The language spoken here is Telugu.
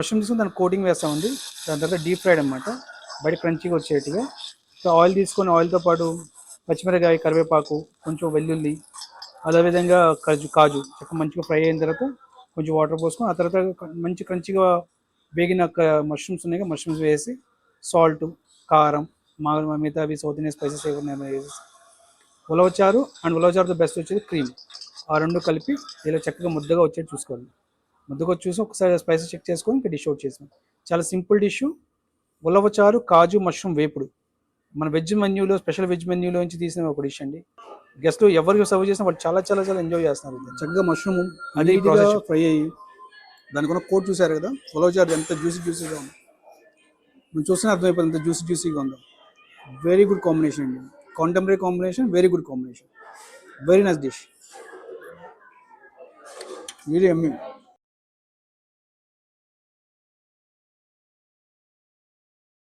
మష్రూమ్ తీసుకుని దాని కోటింగ్ వేస్తామండి. దాని తర్వాత డీప్ ఫ్రైడ్ అనమాట, బయట క్రంచీగా వచ్చేట్టుగా. సో ఆయిల్ తీసుకొని ఆయిల్తో పాటు పచ్చిమిరకాయ, కరివేపాకు, కొంచెం వెల్లుల్లి, అదేవిధంగా కాజు చక్క మంచిగా ఫ్రై అయిన తర్వాత కొంచెం వాటర్ పోసుకొని ఆ తర్వాత మంచి క్రంచిగా వేగిన మష్రూమ్స్ ఉన్నాయి, మష్రూమ్స్ వేసి సాల్ట్, కారం, మిగతావి సౌత్ ఇండియన్ స్పైసెస్ ఏమైనా వేసి ఉలవచారు. అండ్ ఉలవచారుతో బెస్ట్ వచ్చేది క్రీమ్. ఆ రెండు కలిపి ఇలా చక్కగా ముద్దగా వచ్చేది చూసుకోవాలి. ముద్దగా చూసి ఒకసారి స్పైసెస్ చెక్ చేసుకొని ఇంకా డిష్ అవుట్ చేసాం. చాలా సింపుల్ డిష్, ఉలవచారు కాజు మష్రూమ్ వేపుడు. మన వెజ్ మెన్యూలో, స్పెషల్ వెజ్ మెన్యూలో నుంచి తీసిన ఒక డిష్ అండి. గెస్ట్లు ఎవరికి సర్వ్ చేసినా వాళ్ళు చాలా చాలా చాలా ఎంజాయ్ చేస్తున్నారు. చక్కగా మష్రూమ్ అది ఫ్రై అయ్యి దానికి ఉన్న కోట్ చూసారు కదా, ఉలవచారు ఎంత జ్యూసీగా ఉంది. మనం చూస్తేనే అర్థమైపోతుంది ఎంత జ్యూసీగా ఉందో. వెరీ గుడ్ కాంబినేషన్ అండి, contemporary combination, very good combination, very nice dish, very యమ్మీ.